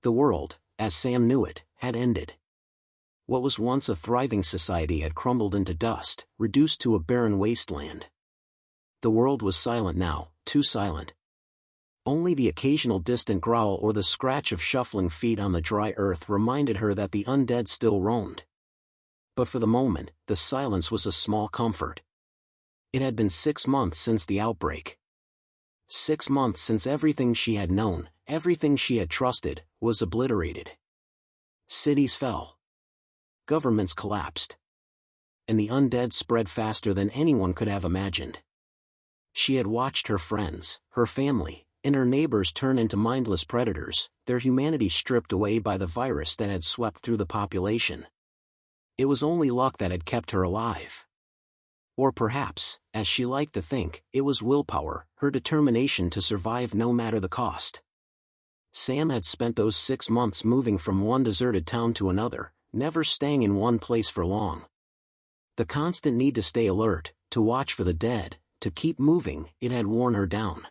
The world, as Sam knew it, had ended. What was once a thriving society had crumbled into dust, reduced to a barren wasteland. The world was silent now, too silent. Only the occasional distant growl or the scratch of shuffling feet on the dry earth reminded her that the undead still roamed. But for the moment, the silence was a small comfort. It had been 6 months since the outbreak. 6 months since everything she had known, everything she had trusted, was obliterated. Cities fell. Governments collapsed. And the undead spread faster than anyone could have imagined. She had watched her friends, her family, and her neighbors turn into mindless predators, their humanity stripped away by the virus that had swept through the population. It was only luck that had kept her alive. Or perhaps, as she liked to think, it was willpower, her determination to survive no matter the cost. Sam had spent those 6 months moving from one deserted town to another, never staying in one place for long. The constant need to stay alert, to watch for the dead, to keep moving, it had worn her down.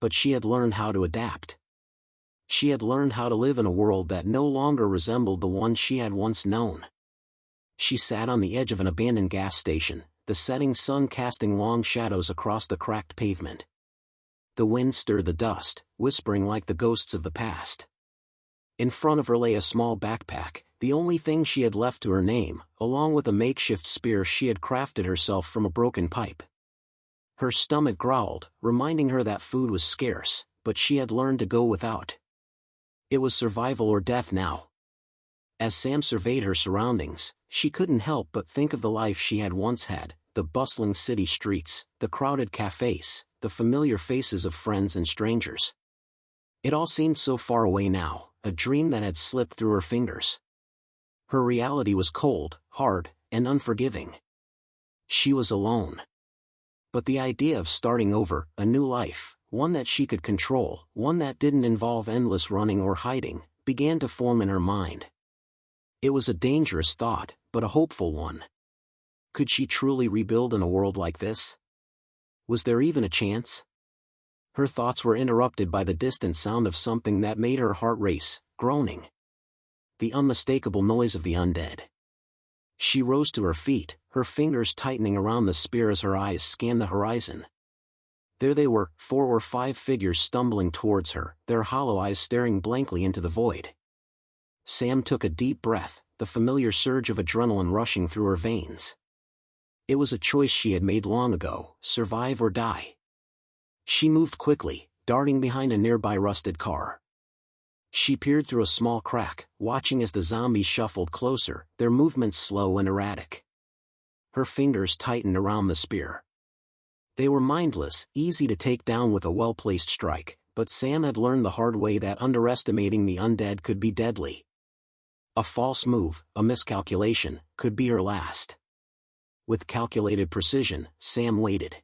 But she had learned how to adapt. She had learned how to live in a world that no longer resembled the one she had once known. She sat on the edge of an abandoned gas station, the setting sun casting long shadows across the cracked pavement. The wind stirred the dust, whispering like the ghosts of the past. In front of her lay a small backpack, the only thing she had left to her name, along with a makeshift spear she had crafted herself from a broken pipe. Her stomach growled, reminding her that food was scarce, but she had learned to go without. It was survival or death now. As Sam surveyed her surroundings, she couldn't help but think of the life she had once had, the bustling city streets, the crowded cafes, the familiar faces of friends and strangers. It all seemed so far away now, a dream that had slipped through her fingers. Her reality was cold, hard, and unforgiving. She was alone. But the idea of starting over, a new life, one that she could control, one that didn't involve endless running or hiding, began to form in her mind. It was a dangerous thought, but a hopeful one. Could she truly rebuild in a world like this? Was there even a chance? Her thoughts were interrupted by the distant sound of something that made her heart race, groaning. The unmistakable noise of the undead. She rose to her feet, her fingers tightening around the spear as her eyes scanned the horizon. There they were, 4 or 5 figures stumbling towards her, their hollow eyes staring blankly into the void. Sam took a deep breath, the familiar surge of adrenaline rushing through her veins. It was a choice she had made long ago, survive or die. She moved quickly, darting behind a nearby rusted car. She peered through a small crack, watching as the zombies shuffled closer, their movements slow and erratic. Her fingers tightened around the spear. They were mindless, easy to take down with a well-placed strike, but Sam had learned the hard way that underestimating the undead could be deadly. A false move, a miscalculation, could be her last. With calculated precision, Sam waited.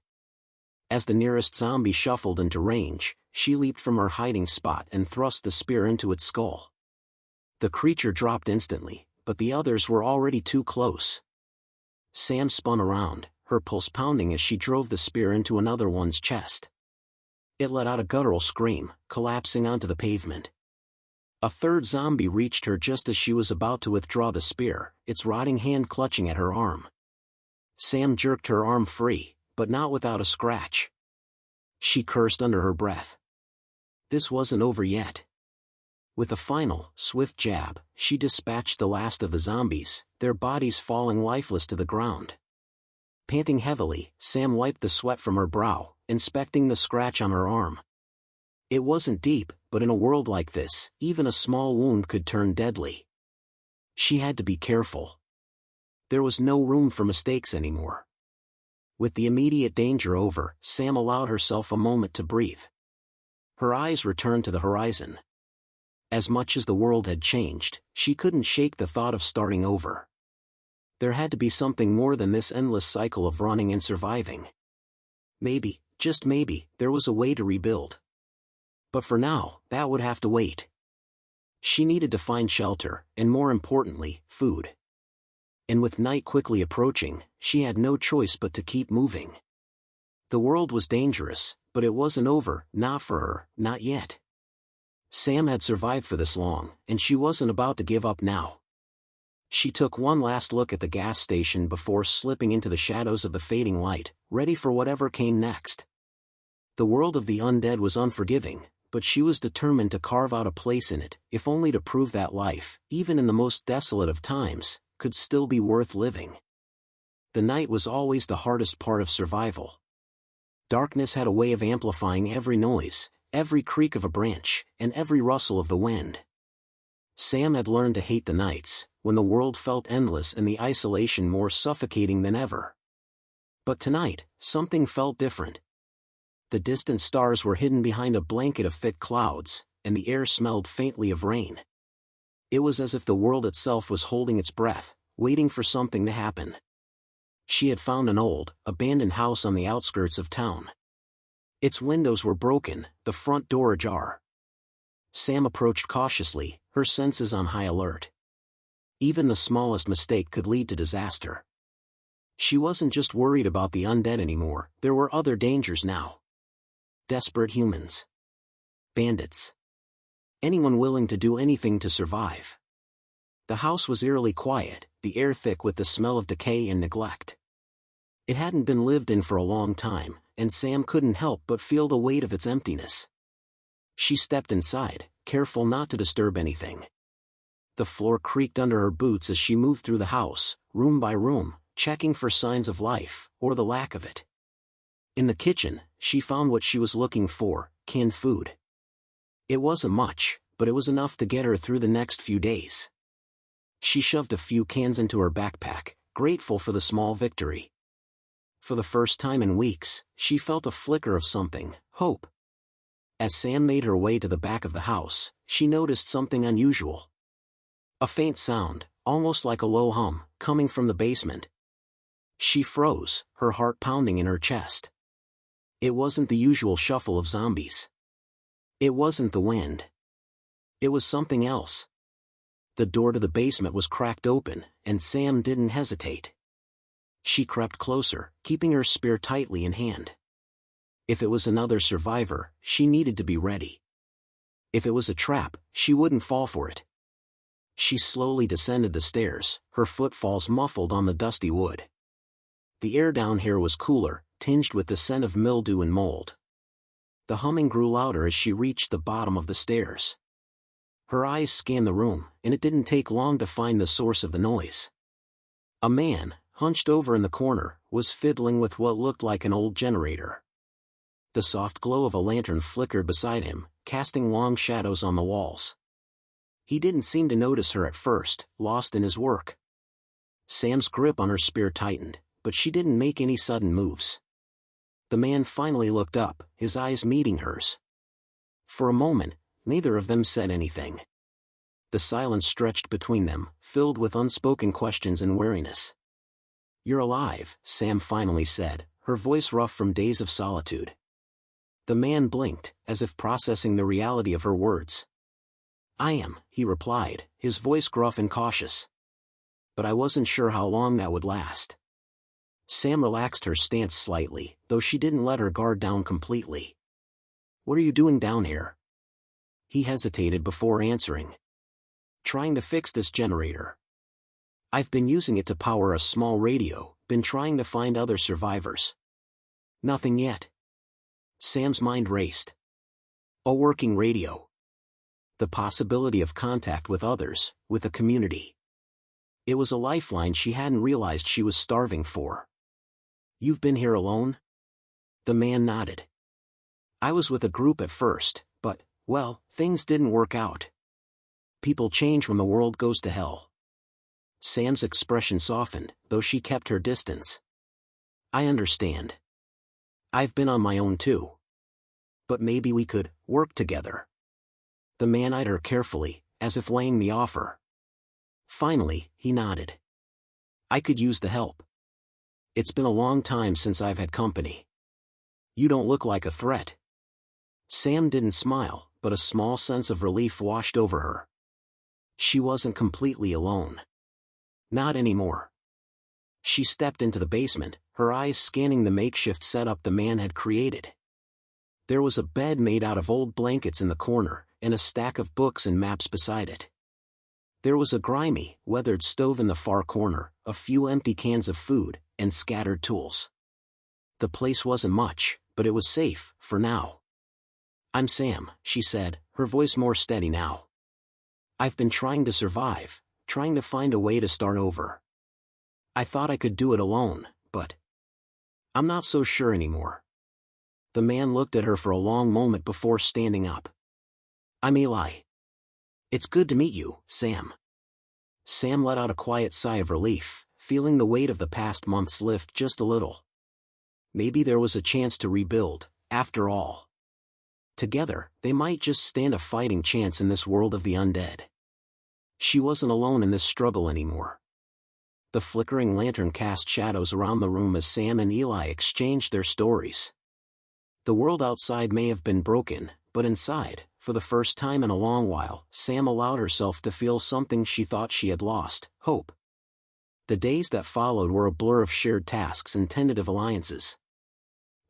As the nearest zombie shuffled into range, she leaped from her hiding spot and thrust the spear into its skull. The creature dropped instantly, but the others were already too close. Sam spun around, her pulse pounding as she drove the spear into another one's chest. It let out a guttural scream, collapsing onto the pavement. A third zombie reached her just as she was about to withdraw the spear, its rotting hand clutching at her arm. Sam jerked her arm free, but not without a scratch. She cursed under her breath. This wasn't over yet. With a final, swift jab, she dispatched the last of the zombies, their bodies falling lifeless to the ground. Panting heavily, Sam wiped the sweat from her brow, inspecting the scratch on her arm. It wasn't deep, but in a world like this, even a small wound could turn deadly. She had to be careful. There was no room for mistakes anymore. With the immediate danger over, Sam allowed herself a moment to breathe. Her eyes returned to the horizon. As much as the world had changed, she couldn't shake the thought of starting over. There had to be something more than this endless cycle of running and surviving. Maybe, just maybe, there was a way to rebuild. But for now, that would have to wait. She needed to find shelter, and more importantly, food. And with night quickly approaching, she had no choice but to keep moving. The world was dangerous, but it wasn't over, not for her, not yet. Sam had survived for this long, and she wasn't about to give up now. She took one last look at the gas station before slipping into the shadows of the fading light, ready for whatever came next. The world of the undead was unforgiving, but she was determined to carve out a place in it, if only to prove that life, even in the most desolate of times, could still be worth living. The night was always the hardest part of survival. Darkness had a way of amplifying every noise, every creak of a branch, and every rustle of the wind. Sam had learned to hate the nights, when the world felt endless and the isolation more suffocating than ever. But tonight, something felt different. The distant stars were hidden behind a blanket of thick clouds, and the air smelled faintly of rain. It was as if the world itself was holding its breath, waiting for something to happen. She had found an old, abandoned house on the outskirts of town. Its windows were broken, the front door ajar. Sam approached cautiously, her senses on high alert. Even the smallest mistake could lead to disaster. She wasn't just worried about the undead anymore, there were other dangers now. Desperate humans. Bandits. Anyone willing to do anything to survive. The house was eerily quiet, the air thick with the smell of decay and neglect. It hadn't been lived in for a long time, and Sam couldn't help but feel the weight of its emptiness. She stepped inside, careful not to disturb anything. The floor creaked under her boots as she moved through the house, room by room, checking for signs of life, or the lack of it. In the kitchen, she found what she was looking for, canned food. It wasn't much, but it was enough to get her through the next few days. She shoved a few cans into her backpack, grateful for the small victory. For the first time in weeks, she felt a flicker of something, hope. As Sam made her way to the back of the house, she noticed something unusual. A faint sound, almost like a low hum, coming from the basement. She froze, her heart pounding in her chest. It wasn't the usual shuffle of zombies. It wasn't the wind. It was something else. The door to the basement was cracked open, and Sam didn't hesitate. She crept closer, keeping her spear tightly in hand. If it was another survivor, she needed to be ready. If it was a trap, she wouldn't fall for it. She slowly descended the stairs, her footfalls muffled on the dusty wood. The air down here was cooler, tinged with the scent of mildew and mold. The humming grew louder as she reached the bottom of the stairs. Her eyes scanned the room, and it didn't take long to find the source of the noise. A man, hunched over in the corner, was fiddling with what looked like an old generator. The soft glow of a lantern flickered beside him, casting long shadows on the walls. He didn't seem to notice her at first, lost in his work. Sam's grip on her spear tightened, but she didn't make any sudden moves. The man finally looked up, his eyes meeting hers. For a moment, neither of them said anything. The silence stretched between them, filled with unspoken questions and weariness. "You're alive," Sam finally said, her voice rough from days of solitude. The man blinked, as if processing the reality of her words. "I am," he replied, his voice gruff and cautious. "But I wasn't sure how long that would last." Sam relaxed her stance slightly, though she didn't let her guard down completely. "What are you doing down here?" He hesitated before answering. "Trying to fix this generator. I've been using it to power a small radio, been trying to find other survivors." "Nothing yet." Sam's mind raced. A working radio. The possibility of contact with others, with a community. It was a lifeline she hadn't realized she was starving for. "You've been here alone?" The man nodded. "I was with a group at first, but, well, things didn't work out. People change when the world goes to hell." Sam's expression softened, though she kept her distance. "I understand. I've been on my own too. But maybe we could work together." The man eyed her carefully, as if weighing the offer. Finally, he nodded. "I could use the help. It's been a long time since I've had company." "You don't look like a threat." Sam didn't smile, but a small sense of relief washed over her. She wasn't completely alone. Not anymore. She stepped into the basement, her eyes scanning the makeshift setup the man had created. There was a bed made out of old blankets in the corner, and a stack of books and maps beside it. There was a grimy, weathered stove in the far corner, a few empty cans of food, and scattered tools. The place wasn't much, but it was safe, for now. "I'm Sam," she said, her voice more steady now. "I've been trying to survive, trying to find a way to start over. I thought I could do it alone, but I'm not so sure anymore." The man looked at her for a long moment before standing up. "I'm Eli." "It's good to meet you, Sam." Sam let out a quiet sigh of relief, feeling the weight of the past months lift just a little. Maybe there was a chance to rebuild, after all. Together, they might just stand a fighting chance in this world of the undead. She wasn't alone in this struggle anymore. The flickering lantern cast shadows around the room as Sam and Eli exchanged their stories. The world outside may have been broken, but inside, for the first time in a long while, Sam allowed herself to feel something she thought she had lost: hope. The days that followed were a blur of shared tasks and tentative alliances.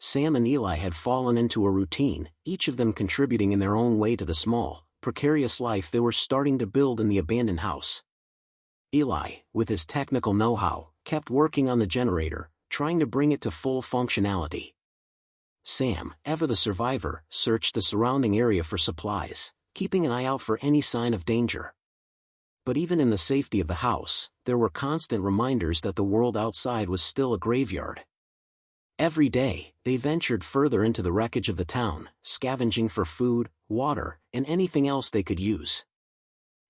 Sam and Eli had fallen into a routine, each of them contributing in their own way to the small, precarious life they were starting to build in the abandoned house. Eli, with his technical know-how, kept working on the generator, trying to bring it to full functionality. Sam, ever the survivor, searched the surrounding area for supplies, keeping an eye out for any sign of danger. But even in the safety of the house, there were constant reminders that the world outside was still a graveyard. Every day, they ventured further into the wreckage of the town, scavenging for food, water, and anything else they could use.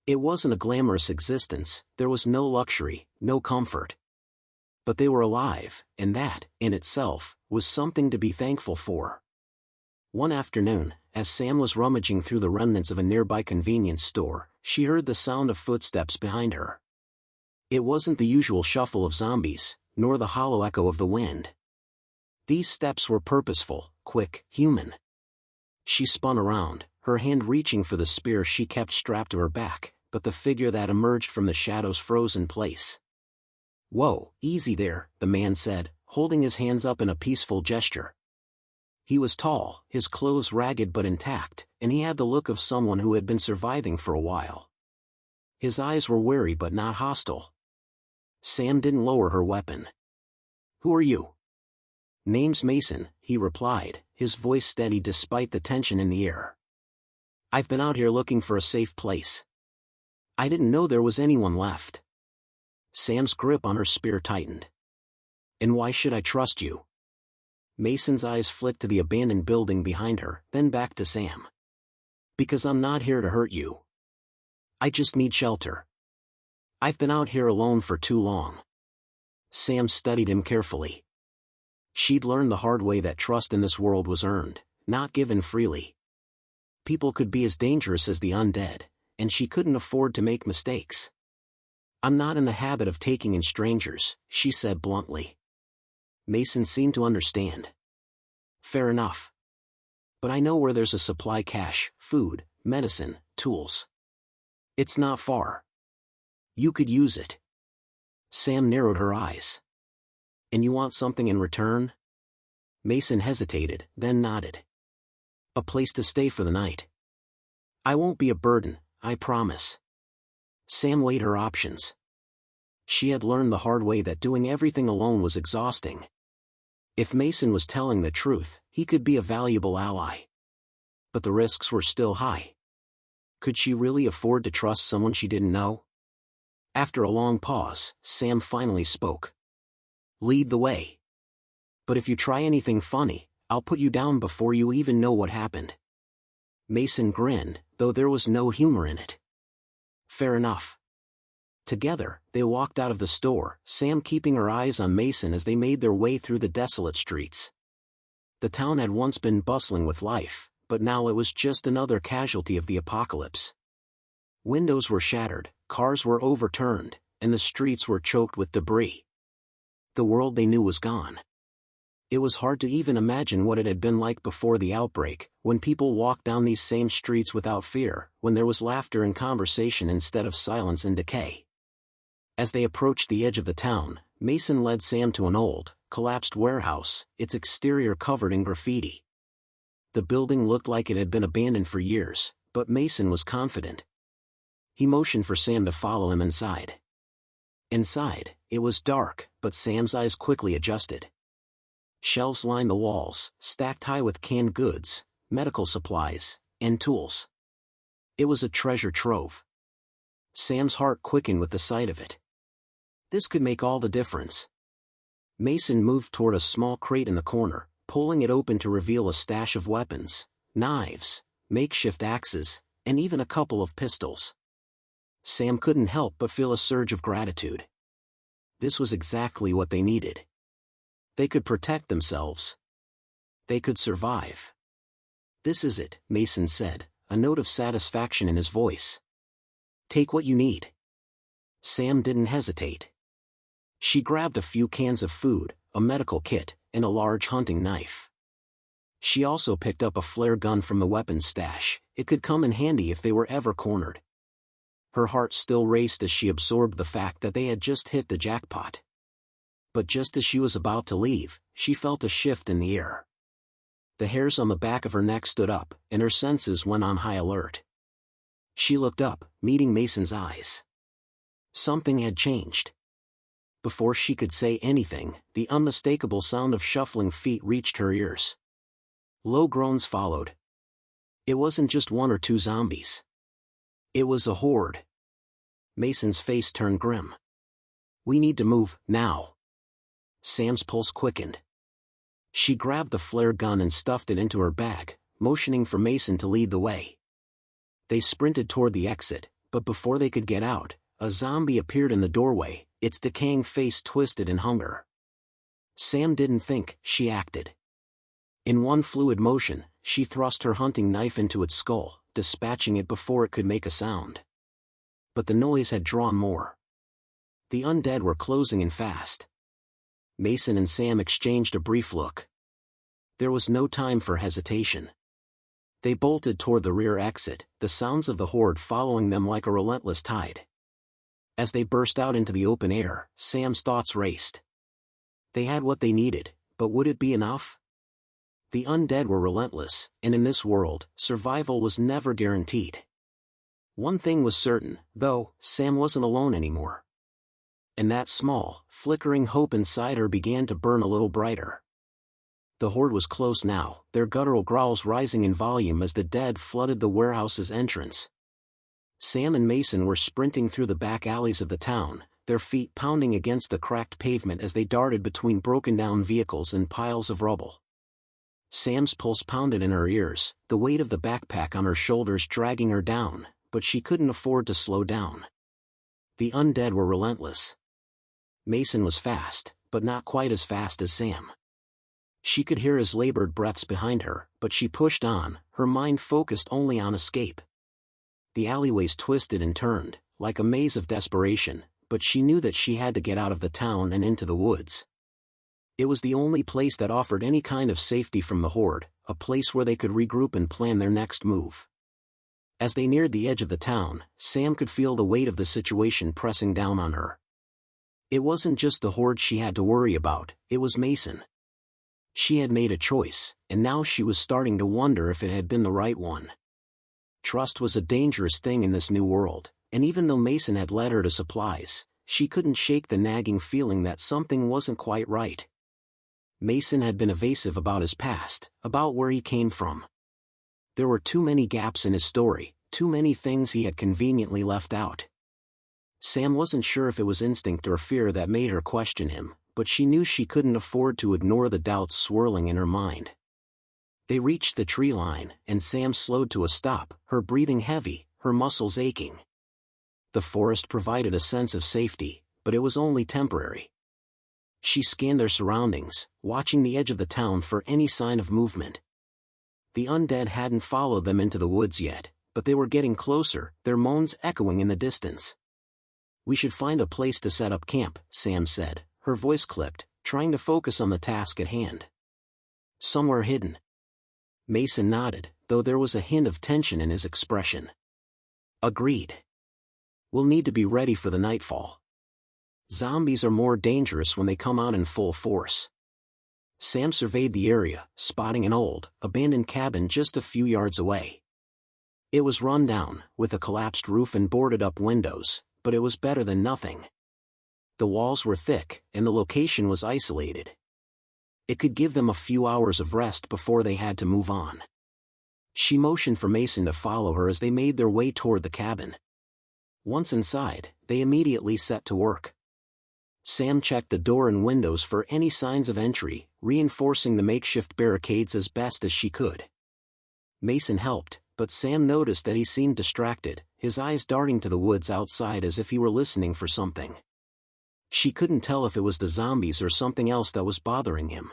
It wasn't a glamorous existence, there was no luxury, no comfort. But they were alive, and that, in itself, was something to be thankful for. One afternoon, as Sam was rummaging through the remnants of a nearby convenience store, she heard the sound of footsteps behind her. It wasn't the usual shuffle of zombies, nor the hollow echo of the wind. These steps were purposeful, quick, human. She spun around, her hand reaching for the spear she kept strapped to her back, but the figure that emerged from the shadows froze in place. "Whoa, easy there," the man said, holding his hands up in a peaceful gesture. He was tall, his clothes ragged but intact, and he had the look of someone who had been surviving for a while. His eyes were wary but not hostile. Sam didn't lower her weapon. "Who are you?" "Name's Mason," he replied, his voice steady despite the tension in the air. "I've been out here looking for a safe place. I didn't know there was anyone left." Sam's grip on her spear tightened. "And why should I trust you?" Mason's eyes flicked to the abandoned building behind her, then back to Sam. "Because I'm not here to hurt you. I just need shelter. I've been out here alone for too long." Sam studied him carefully. She'd learned the hard way that trust in this world was earned, not given freely. People could be as dangerous as the undead, and she couldn't afford to make mistakes. "I'm not in the habit of taking in strangers," she said bluntly. Mason seemed to understand. "Fair enough. But I know where there's a supply cache: food, medicine, tools. It's not far. You could use it." Sam narrowed her eyes. "And you want something in return?" Mason hesitated, then nodded. "A place to stay for the night. I won't be a burden, I promise." Sam weighed her options. She had learned the hard way that doing everything alone was exhausting. If Mason was telling the truth, he could be a valuable ally. But the risks were still high. Could she really afford to trust someone she didn't know? After a long pause, Sam finally spoke. "Lead the way. But if you try anything funny, I'll put you down before you even know what happened." Mason grinned, though there was no humor in it. "Fair enough." Together, they walked out of the store, Sam keeping her eyes on Mason as they made their way through the desolate streets. The town had once been bustling with life, but now it was just another casualty of the apocalypse. Windows were shattered, cars were overturned, and the streets were choked with debris. The world they knew was gone. It was hard to even imagine what it had been like before the outbreak, when people walked down these same streets without fear, when there was laughter and conversation instead of silence and decay. As they approached the edge of the town, Mason led Sam to an old, collapsed warehouse, its exterior covered in graffiti. The building looked like it had been abandoned for years, But Mason was confident. He motioned for Sam to follow him inside. Inside, it was dark, but Sam's eyes quickly adjusted. Shelves lined the walls, stacked high with canned goods, medical supplies, and tools. It was a treasure trove. Sam's heart quickened with the sight of it. This could make all the difference. Mason moved toward a small crate in the corner, pulling it open to reveal a stash of weapons, knives, makeshift axes, and even a couple of pistols. Sam couldn't help but feel a surge of gratitude. This was exactly what they needed. They could protect themselves. They could survive. "This is it," Mason said, a note of satisfaction in his voice. "Take what you need." Sam didn't hesitate. She grabbed a few cans of food, a medical kit, and a large hunting knife. She also picked up a flare gun from the weapons stash. It could come in handy if they were ever cornered. Her heart still raced as she absorbed the fact that they had just hit the jackpot. But just as she was about to leave, she felt a shift in the air. The hairs on the back of her neck stood up, and her senses went on high alert. She looked up, meeting Mason's eyes. Something had changed. Before she could say anything, the unmistakable sound of shuffling feet reached her ears. Low groans followed. It wasn't just one or two zombies. It was a horde. Mason's face turned grim. "We need to move, now." Sam's pulse quickened. She grabbed the flare gun and stuffed it into her bag, motioning for Mason to lead the way. They sprinted toward the exit, but before they could get out, a zombie appeared in the doorway, its decaying face twisted in hunger. Sam didn't think, she acted. In one fluid motion, she thrust her hunting knife into its skull, dispatching it before it could make a sound. But the noise had drawn more. The undead were closing in fast. Mason and Sam exchanged a brief look. There was no time for hesitation. They bolted toward the rear exit, the sounds of the horde following them like a relentless tide. As they burst out into the open air, Sam's thoughts raced. They had what they needed, but would it be enough? The undead were relentless, and in this world, survival was never guaranteed. One thing was certain, though, Sam wasn't alone anymore. And that small, flickering hope inside her began to burn a little brighter. The horde was close now, their guttural growls rising in volume as the dead flooded the warehouse's entrance. Sam and Mason were sprinting through the back alleys of the town, their feet pounding against the cracked pavement as they darted between broken-down vehicles and piles of rubble. Sam's pulse pounded in her ears, the weight of the backpack on her shoulders dragging her down, but she couldn't afford to slow down. The undead were relentless. Mason was fast, but not quite as fast as Sam. She could hear his labored breaths behind her, but she pushed on, her mind focused only on escape. The alleyways twisted and turned, like a maze of desperation, but she knew that she had to get out of the town and into the woods. It was the only place that offered any kind of safety from the horde, a place where they could regroup and plan their next move. As they neared the edge of the town, Sam could feel the weight of the situation pressing down on her. It wasn't just the horde she had to worry about, it was Mason. She had made a choice, and now she was starting to wonder if it had been the right one. Trust was a dangerous thing in this new world, and even though Mason had led her to supplies, she couldn't shake the nagging feeling that something wasn't quite right. Mason had been evasive about his past, about where he came from. There were too many gaps in his story, too many things he had conveniently left out. Sam wasn't sure if it was instinct or fear that made her question him, but she knew she couldn't afford to ignore the doubts swirling in her mind. They reached the tree line, and Sam slowed to a stop, her breathing heavy, her muscles aching. The forest provided a sense of safety, but it was only temporary. She scanned their surroundings, watching the edge of the town for any sign of movement. The undead hadn't followed them into the woods yet, but they were getting closer, their moans echoing in the distance. "We should find a place to set up camp," Sam said, her voice clipped, trying to focus on the task at hand. "Somewhere hidden." Mason nodded, though there was a hint of tension in his expression. "Agreed. We'll need to be ready for the nightfall. Zombies are more dangerous when they come out in full force." Sam surveyed the area, spotting an old, abandoned cabin just a few yards away. It was run down, with a collapsed roof and boarded-up windows, but it was better than nothing. The walls were thick, and the location was isolated. It could give them a few hours of rest before they had to move on. She motioned for Mason to follow her as they made their way toward the cabin. Once inside, they immediately set to work. Sam checked the door and windows for any signs of entry, reinforcing the makeshift barricades as best as she could. Mason helped, but Sam noticed that he seemed distracted, his eyes darting to the woods outside as if he were listening for something. She couldn't tell if it was the zombies or something else that was bothering him.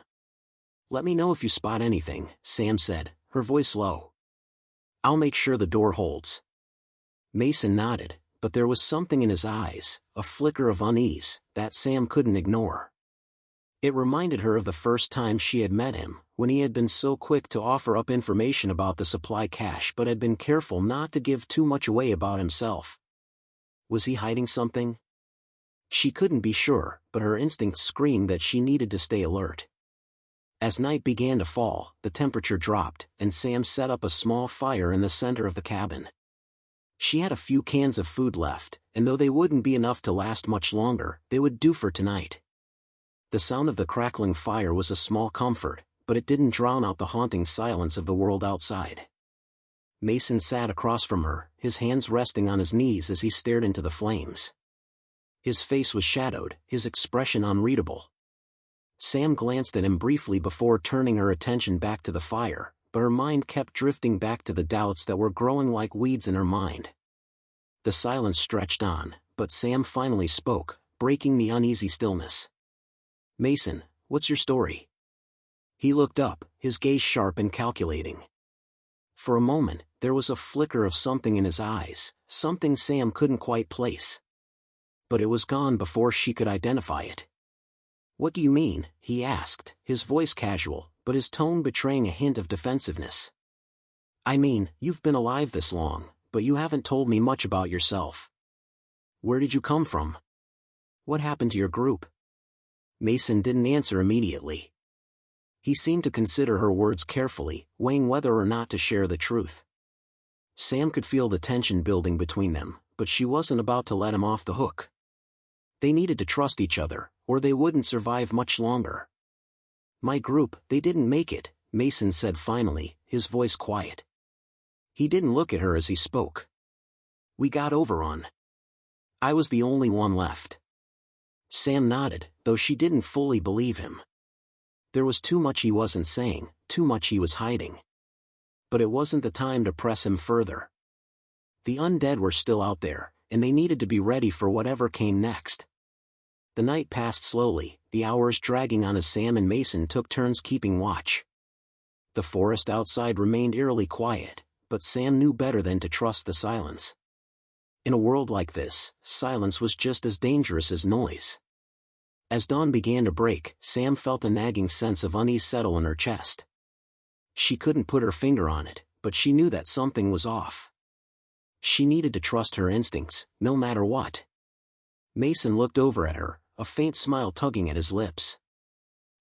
"Let me know if you spot anything," Sam said, her voice low. "I'll make sure the door holds." Mason nodded, but there was something in his eyes, a flicker of unease, that Sam couldn't ignore. It reminded her of the first time she had met him, when he had been so quick to offer up information about the supply cache but had been careful not to give too much away about himself. Was he hiding something? She couldn't be sure, but her instincts screamed that she needed to stay alert. As night began to fall, the temperature dropped, and Sam set up a small fire in the center of the cabin. She had a few cans of food left, and though they wouldn't be enough to last much longer, they would do for tonight. The sound of the crackling fire was a small comfort, but it didn't drown out the haunting silence of the world outside. Mason sat across from her, his hands resting on his knees as he stared into the flames. His face was shadowed, his expression unreadable. Sam glanced at him briefly before turning her attention back to the fire, but her mind kept drifting back to the doubts that were growing like weeds in her mind. The silence stretched on, but Sam finally spoke, breaking the uneasy stillness. "Mason, what's your story?" He looked up, his gaze sharp and calculating. For a moment, there was a flicker of something in his eyes, something Sam couldn't quite place. But it was gone before she could identify it. "What do you mean?" he asked, his voice casual, but his tone betraying a hint of defensiveness. "I mean, you've been alive this long, but you haven't told me much about yourself. Where did you come from? What happened to your group?" Mason didn't answer immediately. He seemed to consider her words carefully, weighing whether or not to share the truth. Sam could feel the tension building between them, but she wasn't about to let him off the hook. They needed to trust each other, or they wouldn't survive much longer. "My group, they didn't make it," Mason said finally, his voice quiet. He didn't look at her as he spoke. "We got overrun. I was the only one left." Sam nodded, though she didn't fully believe him. There was too much he wasn't saying, too much he was hiding. But it wasn't the time to press him further. The undead were still out there, and they needed to be ready for whatever came next. The night passed slowly, the hours dragging on as Sam and Mason took turns keeping watch. The forest outside remained eerily quiet, but Sam knew better than to trust the silence. In a world like this, silence was just as dangerous as noise. As dawn began to break, Sam felt a nagging sense of unease settle in her chest. She couldn't put her finger on it, but she knew that something was off. She needed to trust her instincts, no matter what. Mason looked over at her, a faint smile tugging at his lips.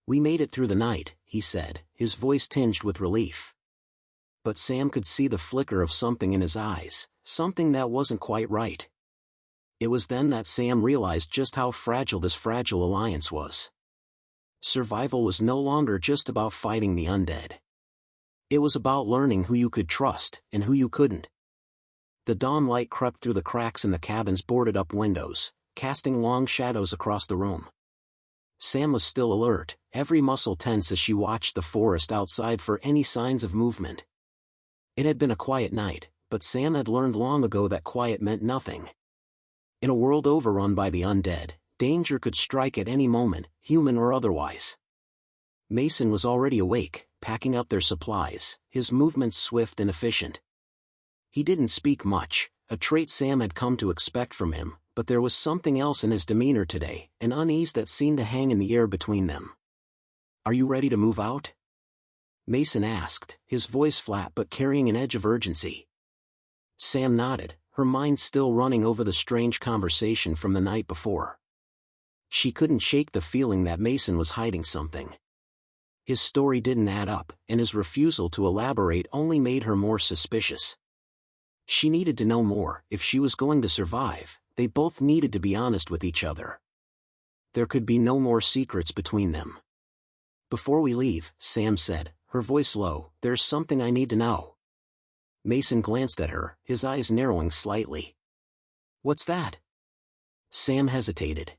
"We made it through the night," he said, his voice tinged with relief. But Sam could see the flicker of something in his eyes, something that wasn't quite right. It was then that Sam realized just how fragile this fragile alliance was. Survival was no longer just about fighting the undead. It was about learning who you could trust, and who you couldn't. The dawn light crept through the cracks in the cabin's boarded-up windows, casting long shadows across the room. Sam was still alert, every muscle tense as she watched the forest outside for any signs of movement. It had been a quiet night, but Sam had learned long ago that quiet meant nothing. In a world overrun by the undead, danger could strike at any moment, human or otherwise. Mason was already awake, packing up their supplies, his movements swift and efficient. He didn't speak much, a trait Sam had come to expect from him, but there was something else in his demeanor today, an unease that seemed to hang in the air between them. "Are you ready to move out?" Mason asked, his voice flat but carrying an edge of urgency. Sam nodded, her mind still running over the strange conversation from the night before. She couldn't shake the feeling that Mason was hiding something. His story didn't add up, and his refusal to elaborate only made her more suspicious. She needed to know more. If she was going to survive, they both needed to be honest with each other. There could be no more secrets between them. "Before we leave," Sam said, her voice low, "there's something I need to know." Mason glanced at her, his eyes narrowing slightly. "What's that?" Sam hesitated.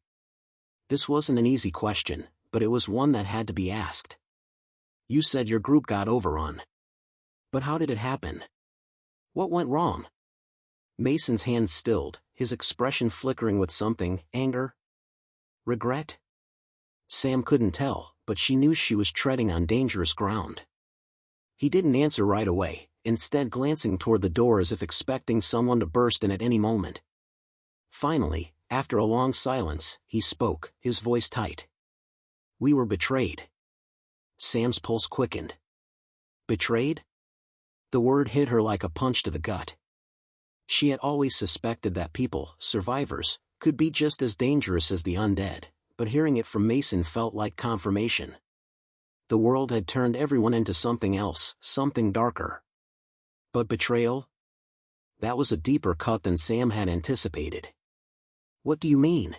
This wasn't an easy question, but it was one that had to be asked. "You said your group got overrun. But how did it happen? What went wrong?" Mason's hands stilled, his expression flickering with something. Anger? Regret? Sam couldn't tell, but she knew she was treading on dangerous ground. He didn't answer right away, instead glancing toward the door as if expecting someone to burst in at any moment. Finally, after a long silence, he spoke, his voice tight. "We were betrayed." Sam's pulse quickened. Betrayed? The word hit her like a punch to the gut. She had always suspected that people, survivors, could be just as dangerous as the undead, but hearing it from Mason felt like confirmation. The world had turned everyone into something else, something darker. But betrayal? That was a deeper cut than Sam had anticipated. "What do you mean?"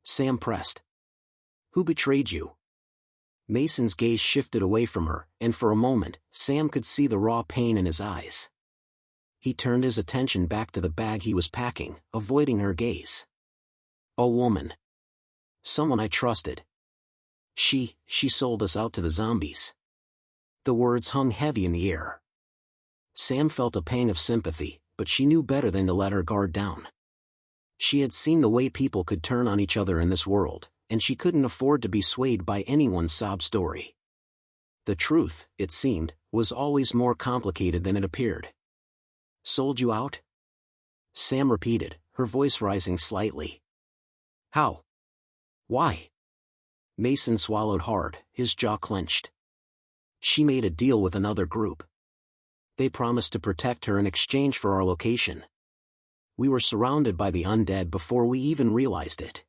Sam pressed. "Who betrayed you?" Mason's gaze shifted away from her, and for a moment, Sam could see the raw pain in his eyes. He turned his attention back to the bag he was packing, avoiding her gaze. "A woman. Someone I trusted. She sold us out to the zombies." The words hung heavy in the air. Sam felt a pang of sympathy, but she knew better than to let her guard down. She had seen the way people could turn on each other in this world, and she couldn't afford to be swayed by anyone's sob story. The truth, it seemed, was always more complicated than it appeared. "Sold you out?" Sam repeated, her voice rising slightly. "How? Why?" Mason swallowed hard, his jaw clenched. "She made a deal with another group. They promised to protect her in exchange for our location. We were surrounded by the undead before we even realized it.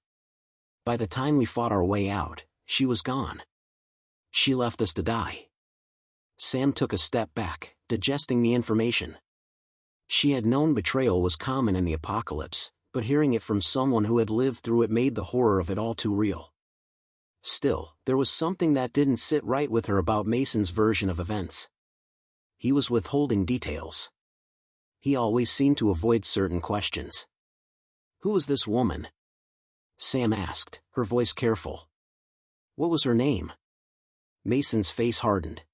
By the time we fought our way out, she was gone. She left us to die." Sam took a step back, digesting the information. She had known betrayal was common in the apocalypse, but hearing it from someone who had lived through it made the horror of it all too real. Still, there was something that didn't sit right with her about Mason's version of events. He was withholding details. He always seemed to avoid certain questions. "Who was this woman?" Sam asked, her voice careful. "What was her name?" Mason's face hardened.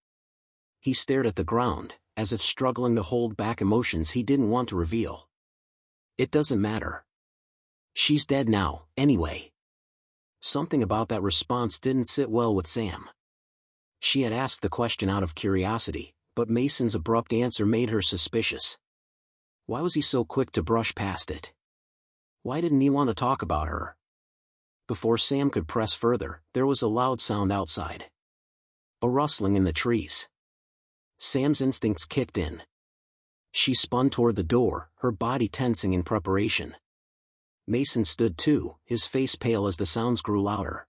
He stared at the ground, as if struggling to hold back emotions he didn't want to reveal. "It doesn't matter. She's dead now, anyway." Something about that response didn't sit well with Sam. She had asked the question out of curiosity, but Mason's abrupt answer made her suspicious. Why was he so quick to brush past it? Why didn't he want to talk about her? Before Sam could press further, there was a loud sound outside. A rustling in the trees. Sam's instincts kicked in. She spun toward the door, her body tensing in preparation. Mason stood too, his face pale as the sounds grew louder.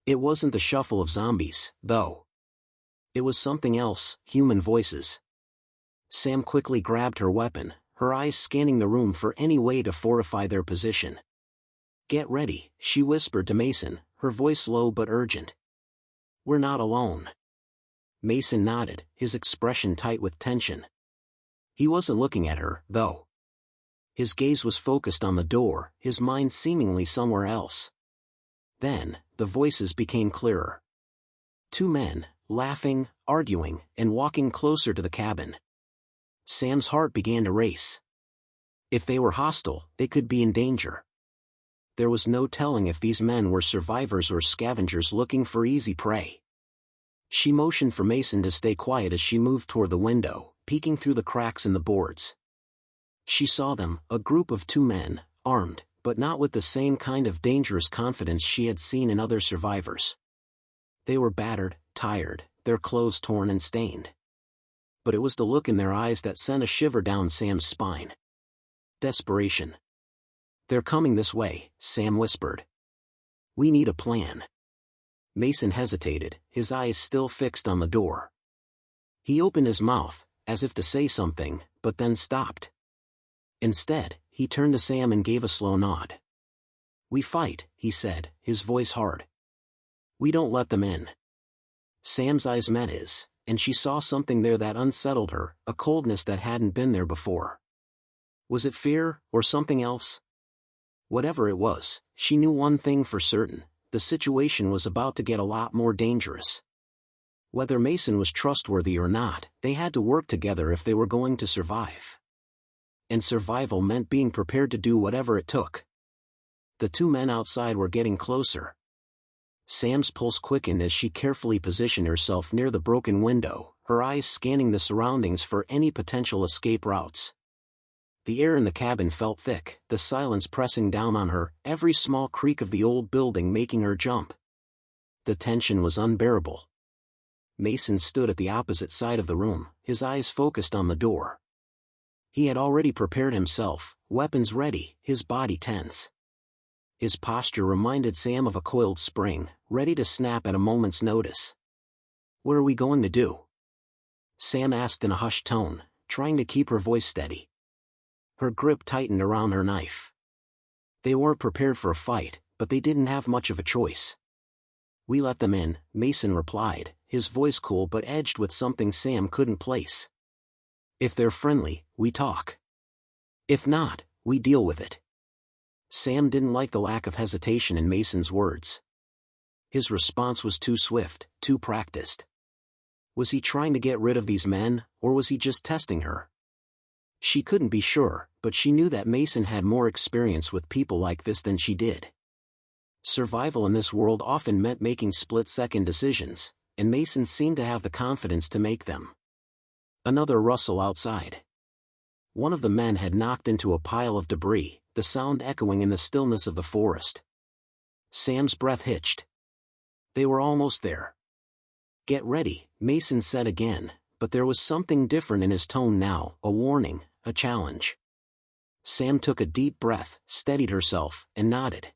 It wasn't the shuffle of zombies, though. It was something else, human voices. Sam quickly grabbed her weapon, her eyes scanning the room for any way to fortify their position. "Get ready," she whispered to Mason, her voice low but urgent. "We're not alone." Mason nodded, his expression tight with tension. He wasn't looking at her, though. His gaze was focused on the door, his mind seemingly somewhere else. Then, the voices became clearer. Two men, laughing, arguing, and walking closer to the cabin. Sam's heart began to race. If they were hostile, they could be in danger. There was no telling if these men were survivors or scavengers looking for easy prey. She motioned for Mason to stay quiet as she moved toward the window, peeking through the cracks in the boards. She saw them, a group of two men, armed, but not with the same kind of dangerous confidence she had seen in other survivors. They were battered, tired, their clothes torn and stained. But it was the look in their eyes that sent a shiver down Sam's spine. Desperation. "They're coming this way," Sam whispered. "We need a plan." Mason hesitated, his eyes still fixed on the door. He opened his mouth, as if to say something, but then stopped. Instead, he turned to Sam and gave a slow nod. "We fight," he said, his voice hard. "We don't let them in." Sam's eyes met his, and she saw something there that unsettled her, a coldness that hadn't been there before. Was it fear, or something else? Whatever it was, she knew one thing for certain: the situation was about to get a lot more dangerous. Whether Mason was trustworthy or not, they had to work together if they were going to survive. And survival meant being prepared to do whatever it took. The two men outside were getting closer. Sam's pulse quickened as she carefully positioned herself near the broken window, her eyes scanning the surroundings for any potential escape routes. The air in the cabin felt thick, the silence pressing down on her, every small creak of the old building making her jump. The tension was unbearable. Mason stood at the opposite side of the room, his eyes focused on the door. He had already prepared himself, weapons ready, his body tense. His posture reminded Sam of a coiled spring, ready to snap at a moment's notice. "What are we going to do?" Sam asked in a hushed tone, trying to keep her voice steady. Her grip tightened around her knife. They weren't prepared for a fight, but they didn't have much of a choice. "We let them in," Mason replied, his voice cool but edged with something Sam couldn't place. "If they're friendly, we talk. If not, we deal with it." Sam didn't like the lack of hesitation in Mason's words. His response was too swift, too practiced. Was he trying to get rid of these men, or was he just testing her? She couldn't be sure, but she knew that Mason had more experience with people like this than she did. Survival in this world often meant making split-second decisions, and Mason seemed to have the confidence to make them. Another rustle outside. One of the men had knocked into a pile of debris, the sound echoing in the stillness of the forest. Sam's breath hitched. They were almost there. "Get ready," Mason said again, but there was something different in his tone now, a warning, a challenge. Sam took a deep breath, steadied herself, and nodded.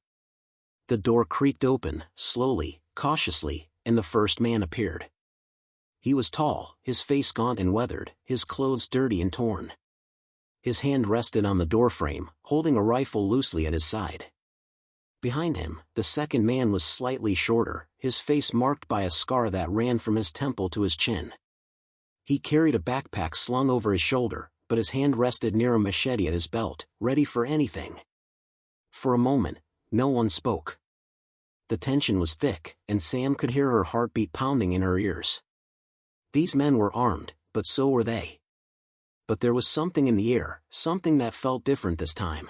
The door creaked open, slowly, cautiously, and the first man appeared. He was tall, his face gaunt and weathered, his clothes dirty and torn. His hand rested on the doorframe, holding a rifle loosely at his side. Behind him, the second man was slightly shorter, his face marked by a scar that ran from his temple to his chin. He carried a backpack slung over his shoulder, but his hand rested near a machete at his belt, ready for anything. For a moment, no one spoke. The tension was thick, and Sam could hear her heartbeat pounding in her ears. These men were armed, but so were they. But there was something in the air, something that felt different this time.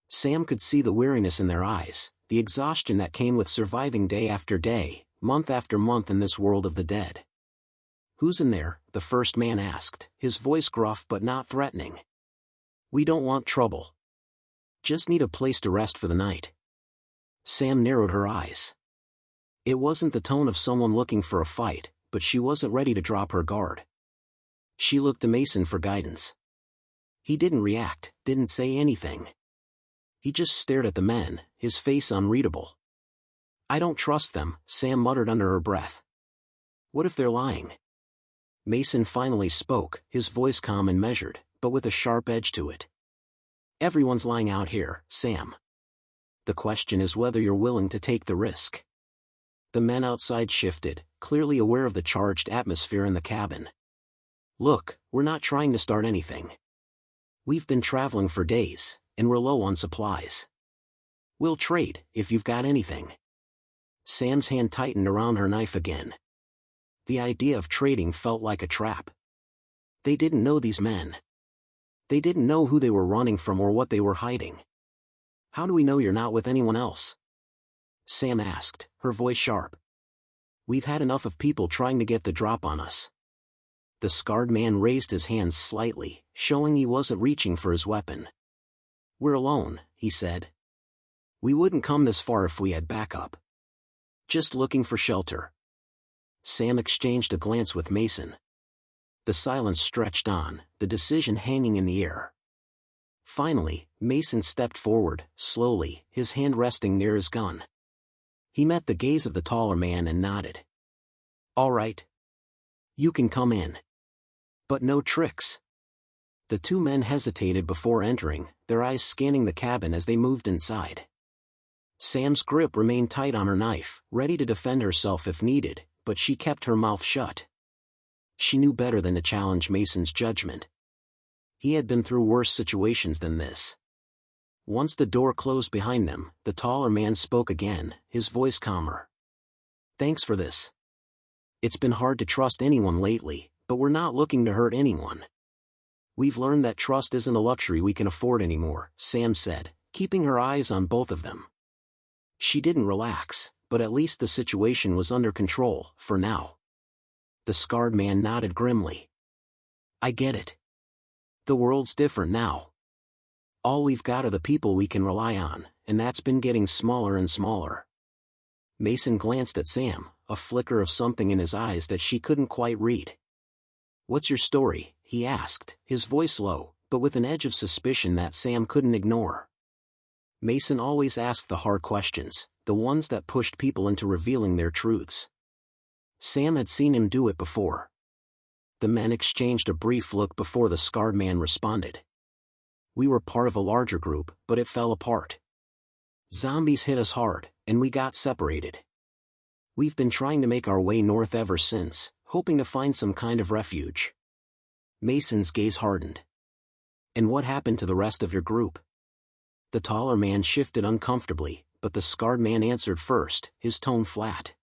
Sam could see the weariness in their eyes, the exhaustion that came with surviving day after day, month after month in this world of the dead. "Who's in there?" the first man asked, his voice gruff but not threatening. "We don't want trouble. Just need a place to rest for the night." Sam narrowed her eyes. It wasn't the tone of someone looking for a fight, but she wasn't ready to drop her guard. She looked to Mason for guidance. He didn't react, didn't say anything. He just stared at the men, his face unreadable. "I don't trust them," Sam muttered under her breath. "What if they're lying?" Mason finally spoke, his voice calm and measured, but with a sharp edge to it. "Everyone's lying out here, Sam. The question is whether you're willing to take the risk." The men outside shifted, clearly aware of the charged atmosphere in the cabin. "Look, we're not trying to start anything. We've been traveling for days, and we're low on supplies. We'll trade, if you've got anything." Sam's hand tightened around her knife again. The idea of trading felt like a trap. They didn't know these men. They didn't know who they were running from or what they were hiding. "How do we know you're not with anyone else?" Sam asked, her voice sharp. "We've had enough of people trying to get the drop on us." The scarred man raised his hands slightly, showing he wasn't reaching for his weapon. "We're alone," he said. "We wouldn't come this far if we had backup. Just looking for shelter." Sam exchanged a glance with Mason. The silence stretched on, the decision hanging in the air. Finally, Mason stepped forward, slowly, his hand resting near his gun. He met the gaze of the taller man and nodded. "All right. You can come in. But no tricks. The two men hesitated before entering, their eyes scanning the cabin as they moved inside. Sam's grip remained tight on her knife, ready to defend herself if needed, but she kept her mouth shut. She knew better than to challenge Mason's judgment. He had been through worse situations than this. Once the door closed behind them, the taller man spoke again, his voice calmer. "Thanks for this. It's been hard to trust anyone lately, but we're not looking to hurt anyone. We've learned that trust isn't a luxury we can afford anymore," Sam said, keeping her eyes on both of them. She didn't relax, but at least the situation was under control, for now. The scarred man nodded grimly. "I get it. The world's different now. All we've got are the people we can rely on, and that's been getting smaller and smaller." Mason glanced at Sam, a flicker of something in his eyes that she couldn't quite read. "What's your story?" he asked, his voice low, but with an edge of suspicion that Sam couldn't ignore. Mason always asked the hard questions, the ones that pushed people into revealing their truths. Sam had seen him do it before. The men exchanged a brief look before the scarred man responded. "We were part of a larger group, but it fell apart. Zombies hit us hard, and we got separated. We've been trying to make our way north ever since, hoping to find some kind of refuge." Mason's gaze hardened. "And what happened to the rest of your group?" The taller man shifted uncomfortably, but the scarred man answered first, his tone flat.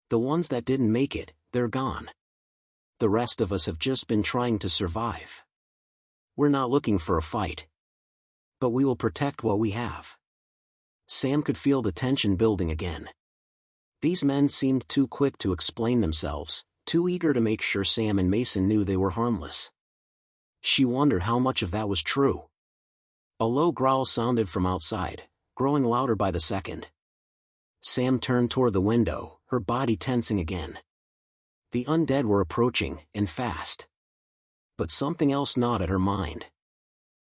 "The ones that didn't make it, they're gone. The rest of us have just been trying to survive. We're not looking for a fight. But we will protect what we have." Sam could feel the tension building again. These men seemed too quick to explain themselves, too eager to make sure Sam and Mason knew they were harmless. She wondered how much of that was true. A low growl sounded from outside, growing louder by the second. Sam turned toward the window, her body tensing again. The undead were approaching, and fast. But something else gnawed at her mind.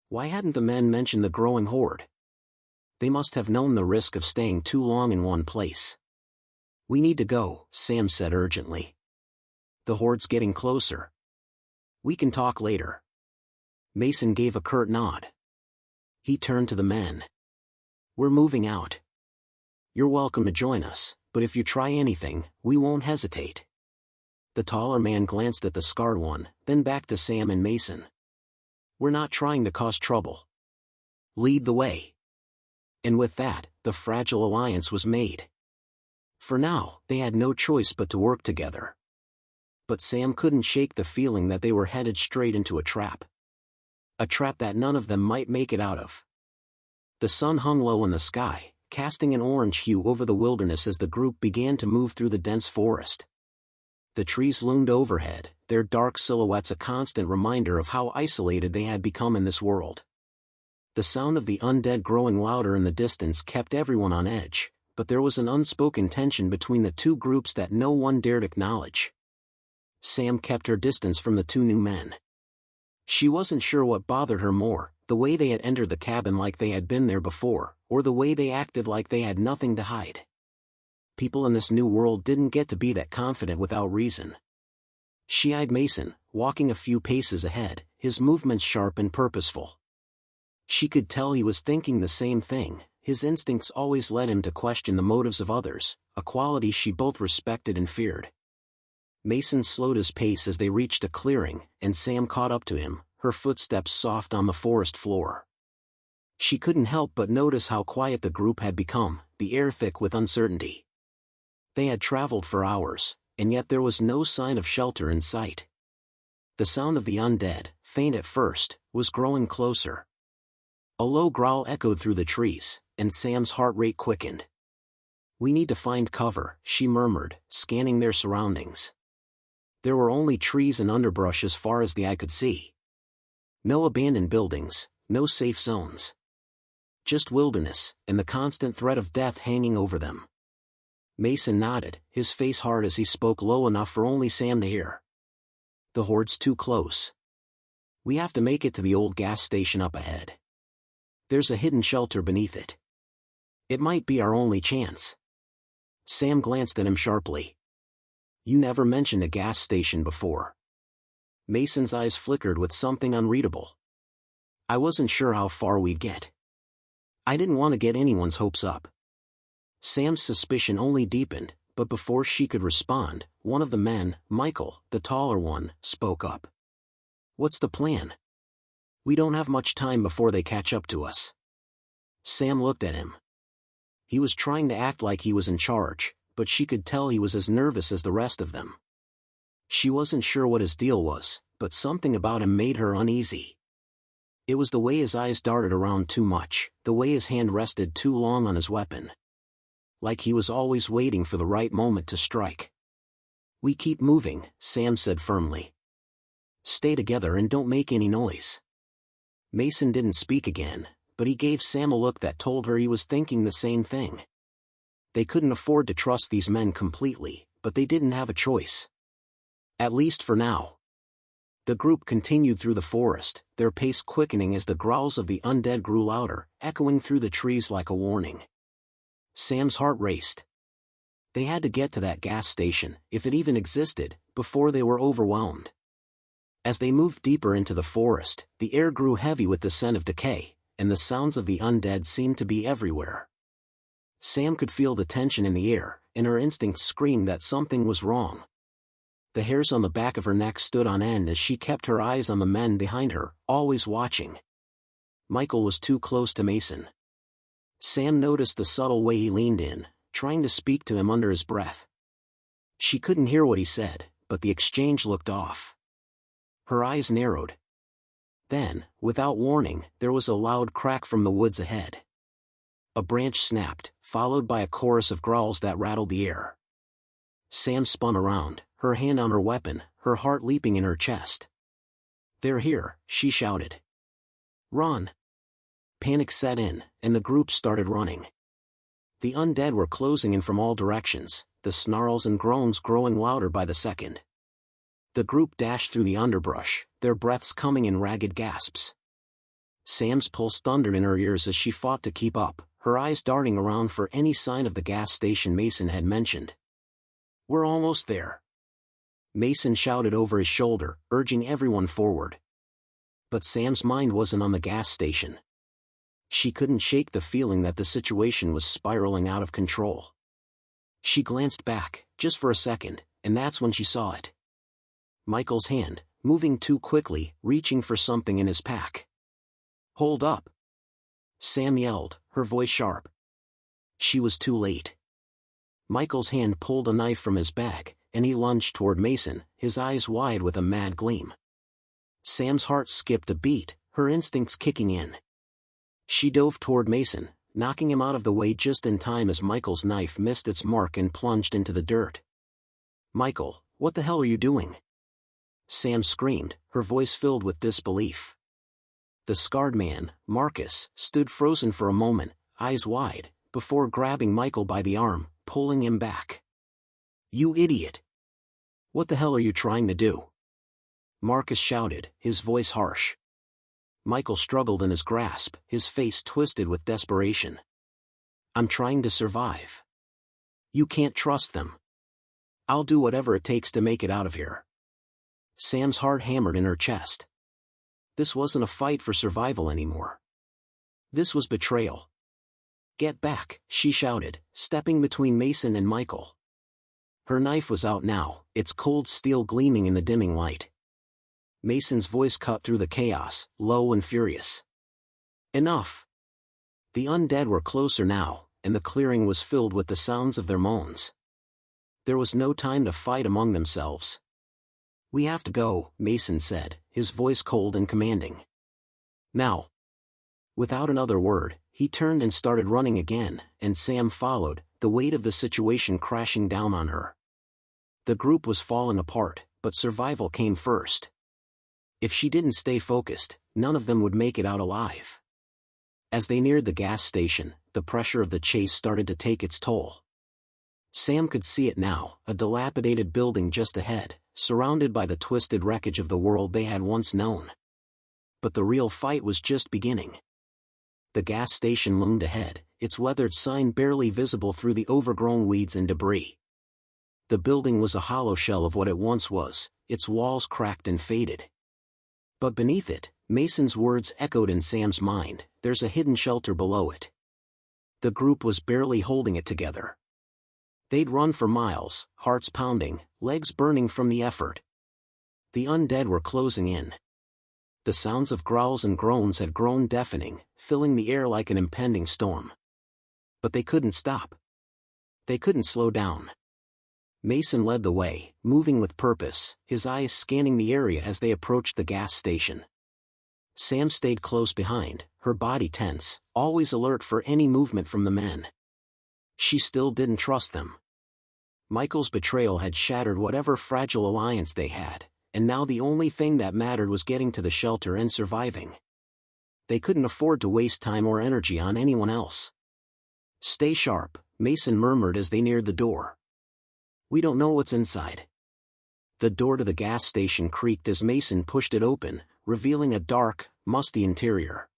Why hadn't the men mentioned the growing horde? They must have known the risk of staying too long in one place. "We need to go," Sam said urgently. "The horde's getting closer. We can talk later." Mason gave a curt nod. He turned to the men. "We're moving out. You're welcome to join us, but if you try anything, we won't hesitate." The taller man glanced at the scarred one, then back to Sam and Mason. "We're not trying to cause trouble. Lead the way." And with that, the fragile alliance was made. For now, they had no choice but to work together. But Sam couldn't shake the feeling that they were headed straight into a trap. A trap that none of them might make it out of. The sun hung low in the sky, casting an orange hue over the wilderness as the group began to move through the dense forest. The trees loomed overhead, their dark silhouettes a constant reminder of how isolated they had become in this world. The sound of the undead growing louder in the distance kept everyone on edge, but there was an unspoken tension between the two groups that no one dared acknowledge. Sam kept her distance from the two new men. She wasn't sure what bothered her more, the way they had entered the cabin like they had been there before, or the way they acted like they had nothing to hide. People in this new world didn't get to be that confident without reason. She eyed Mason, walking a few paces ahead, his movements sharp and purposeful. She could tell he was thinking the same thing. His instincts always led him to question the motives of others, a quality she both respected and feared. Mason slowed his pace as they reached a clearing, and Sam caught up to him, her footsteps soft on the forest floor. She couldn't help but notice how quiet the group had become, the air thick with uncertainty. They had traveled for hours, and yet there was no sign of shelter in sight. The sound of the undead, faint at first, was growing closer. A low growl echoed through the trees, and Sam's heart rate quickened. "We need to find cover," she murmured, scanning their surroundings. There were only trees and underbrush as far as the eye could see. No abandoned buildings, no safe zones. Just wilderness, and the constant threat of death hanging over them. Mason nodded, his face hard as he spoke low enough for only Sam to hear. "The horde's too close. We have to make it to the old gas station up ahead. There's a hidden shelter beneath it. It might be our only chance." Sam glanced at him sharply. "You never mentioned a gas station before." Mason's eyes flickered with something unreadable. I wasn't sure how far we'd get. I didn't want to get anyone's hopes up. Sam's suspicion only deepened, but before she could respond, one of the men, Michael, the taller one, spoke up. What's the plan? We don't have much time before they catch up to us. Sam looked at him. He was trying to act like he was in charge, but she could tell he was as nervous as the rest of them. She wasn't sure what his deal was, but something about him made her uneasy. It was the way his eyes darted around too much, the way his hand rested too long on his weapon. Like he was always waiting for the right moment to strike. We keep moving, Sam said firmly. Stay together and don't make any noise. Mason didn't speak again, but he gave Sam a look that told her he was thinking the same thing. They couldn't afford to trust these men completely, but they didn't have a choice. At least for now. The group continued through the forest, their pace quickening as the growls of the undead grew louder, echoing through the trees like a warning. Sam's heart raced. They had to get to that gas station, if it even existed, before they were overwhelmed. As they moved deeper into the forest, the air grew heavy with the scent of decay, and the sounds of the undead seemed to be everywhere. Sam could feel the tension in the air, and her instincts screamed that something was wrong. The hairs on the back of her neck stood on end as she kept her eyes on the men behind her, always watching. Michael was too close to Mason. Sam noticed the subtle way he leaned in, trying to speak to him under his breath. She couldn't hear what he said, but the exchange looked off. Her eyes narrowed. Then, without warning, there was a loud crack from the woods ahead. A branch snapped, followed by a chorus of growls that rattled the air. Sam spun around, her hand on her weapon, her heart leaping in her chest. They're here, she shouted. Run! Panic set in, and the group started running. The undead were closing in from all directions, the snarls and groans growing louder by the second. The group dashed through the underbrush, their breaths coming in ragged gasps. Sam's pulse thundered in her ears as she fought to keep up, her eyes darting around for any sign of the gas station Mason had mentioned. We're almost there. Mason shouted over his shoulder, urging everyone forward. But Sam's mind wasn't on the gas station. She couldn't shake the feeling that the situation was spiraling out of control. She glanced back, just for a second, and that's when she saw it. Michael's hand, moving too quickly, reaching for something in his pack. Hold up! Sam yelled, her voice sharp. She was too late. Michael's hand pulled a knife from his bag, and he lunged toward Mason, his eyes wide with a mad gleam. Sam's heart skipped a beat, her instincts kicking in. She dove toward Mason, knocking him out of the way just in time as Michael's knife missed its mark and plunged into the dirt. Michael, what the hell are you doing? Sam screamed, her voice filled with disbelief. The scarred man, Marcus, stood frozen for a moment, eyes wide, before grabbing Michael by the arm, pulling him back. You idiot! What the hell are you trying to do? Marcus shouted, his voice harsh. Michael struggled in his grasp, his face twisted with desperation. I'm trying to survive. You can't trust them. I'll do whatever it takes to make it out of here. Sam's heart hammered in her chest. This wasn't a fight for survival anymore. This was betrayal. Get back, she shouted, stepping between Mason and Michael. Her knife was out now, its cold steel gleaming in the dimming light. Mason's voice cut through the chaos, low and furious. Enough! The undead were closer now, and the clearing was filled with the sounds of their moans. There was no time to fight among themselves. We have to go, Mason said, his voice cold and commanding. Now! Without another word, he turned and started running again, and Sam followed, the weight of the situation crashing down on her. The group was falling apart, but survival came first. If she didn't stay focused, none of them would make it out alive. As they neared the gas station, the pressure of the chase started to take its toll. Sam could see it now, a dilapidated building just ahead, surrounded by the twisted wreckage of the world they had once known. But the real fight was just beginning. The gas station loomed ahead, its weathered sign barely visible through the overgrown weeds and debris. The building was a hollow shell of what it once was, its walls cracked and faded. But beneath it, Mason's words echoed in Sam's mind, "There's a hidden shelter below it." The group was barely holding it together. They'd run for miles, hearts pounding, legs burning from the effort. The undead were closing in. The sounds of growls and groans had grown deafening, filling the air like an impending storm. But they couldn't stop. They couldn't slow down. Mason led the way, moving with purpose, his eyes scanning the area as they approached the gas station. Sam stayed close behind, her body tense, always alert for any movement from the men. She still didn't trust them. Michael's betrayal had shattered whatever fragile alliance they had, and now the only thing that mattered was getting to the shelter and surviving. They couldn't afford to waste time or energy on anyone else. "Stay sharp," Mason murmured as they neared the door. "We don't know what's inside." The door to the gas station creaked as Mason pushed it open, revealing a dark, musty interior.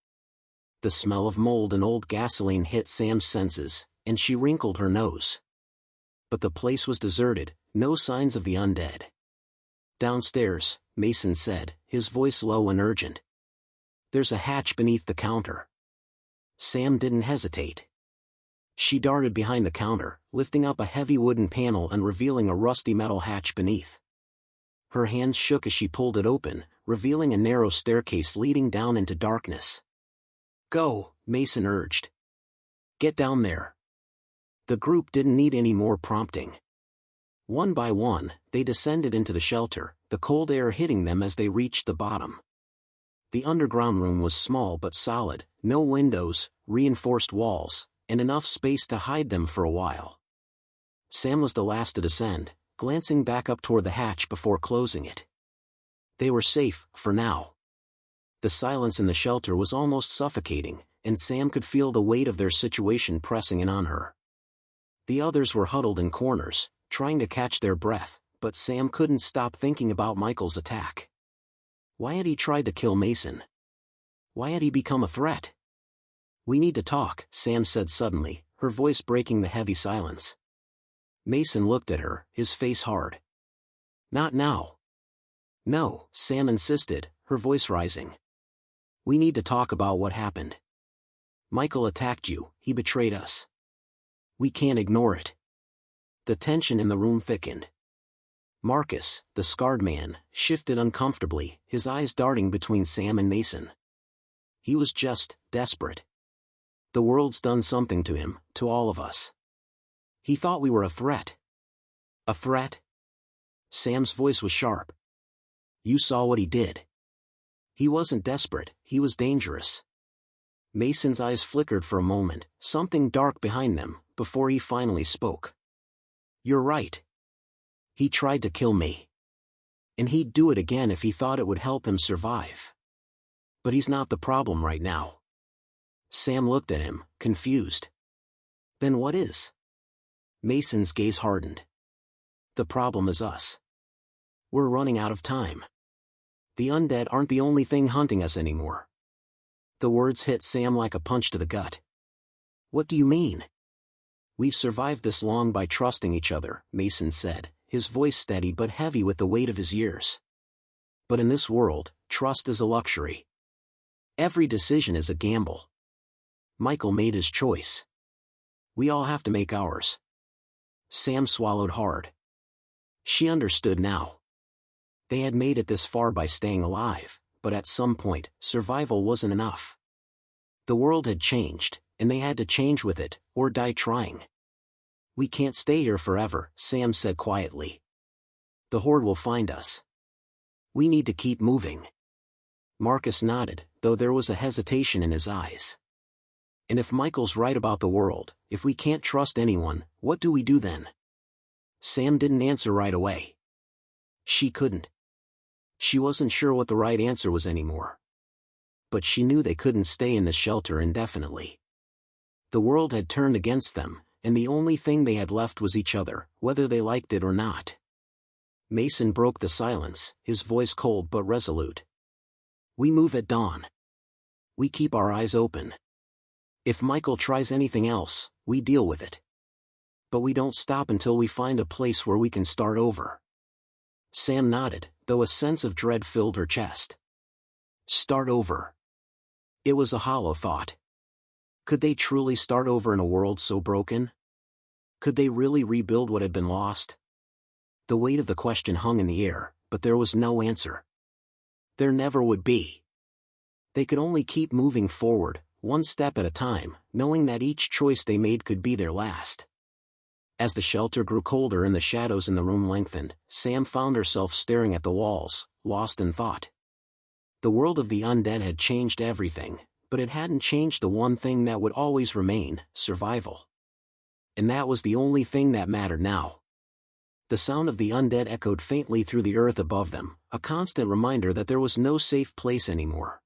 The smell of mold and old gasoline hit Sam's senses, and she wrinkled her nose. But the place was deserted, no signs of the undead. "Downstairs," Mason said, his voice low and urgent. "There's a hatch beneath the counter." Sam didn't hesitate. She darted behind the counter, lifting up a heavy wooden panel and revealing a rusty metal hatch beneath. Her hands shook as she pulled it open, revealing a narrow staircase leading down into darkness. "Go," Mason urged. "Get down there." The group didn't need any more prompting. One by one, they descended into the shelter, the cold air hitting them as they reached the bottom. The underground room was small but solid, no windows, reinforced walls, and enough space to hide them for a while. Sam was the last to descend, glancing back up toward the hatch before closing it. They were safe, for now. The silence in the shelter was almost suffocating, and Sam could feel the weight of their situation pressing in on her. The others were huddled in corners, trying to catch their breath, but Sam couldn't stop thinking about Michael's attack. Why had he tried to kill Mason? Why had he become a threat? "We need to talk," Sam said suddenly, her voice breaking the heavy silence. Mason looked at her, his face hard. "Not now." "No," Sam insisted, her voice rising. "We need to talk about what happened. Michael attacked you, he betrayed us. We can't ignore it." The tension in the room thickened. Marcus, the scarred man, shifted uncomfortably, his eyes darting between Sam and Mason. He was just desperate. The world's done something to him, to all of us. He thought we were a threat. A threat? Sam's voice was sharp. "You saw what he did. He wasn't desperate, he was dangerous." Mason's eyes flickered for a moment, something dark behind them, before he finally spoke. "You're right. He tried to kill me. And he'd do it again if he thought it would help him survive. But he's not the problem right now." Sam looked at him, confused. "Then what is?" Mason's gaze hardened. "The problem is us. We're running out of time. The undead aren't the only thing hunting us anymore." The words hit Sam like a punch to the gut. "What do you mean?" "We've survived this long by trusting each other," Mason said, his voice steady but heavy with the weight of his years. "But in this world, trust is a luxury. Every decision is a gamble. Michael made his choice. We all have to make ours." Sam swallowed hard. She understood now. They had made it this far by staying alive, but at some point, survival wasn't enough. The world had changed, and they had to change with it, or die trying. "We can't stay here forever," Sam said quietly. "The Horde will find us. We need to keep moving." Marcus nodded, though there was a hesitation in his eyes. "And if Michael's right about the world, if we can't trust anyone, what do we do then?" Sam didn't answer right away. She couldn't. She wasn't sure what the right answer was anymore. But she knew they couldn't stay in this shelter indefinitely. The world had turned against them, and the only thing they had left was each other, whether they liked it or not. Mason broke the silence, his voice cold but resolute. "We move at dawn. We keep our eyes open. If Michael tries anything else, we deal with it. But we don't stop until we find a place where we can start over." Sam nodded, though a sense of dread filled her chest. Start over. It was a hollow thought. Could they truly start over in a world so broken? Could they really rebuild what had been lost? The weight of the question hung in the air, but there was no answer. There never would be. They could only keep moving forward, one step at a time, knowing that each choice they made could be their last. As the shelter grew colder and the shadows in the room lengthened, Sam found herself staring at the walls, lost in thought. The world of the undead had changed everything, but it hadn't changed the one thing that would always remain: survival. And that was the only thing that mattered now. The sound of the undead echoed faintly through the earth above them, a constant reminder that there was no safe place anymore.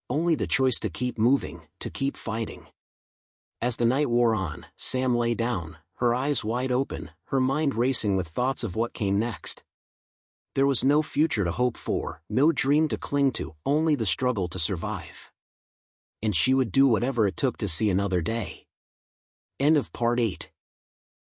Only the choice to keep moving, to keep fighting. As the night wore on, Sam lay down, her eyes wide open, her mind racing with thoughts of what came next. There was no future to hope for, no dream to cling to, only the struggle to survive. And she would do whatever it took to see another day. End of Part 8.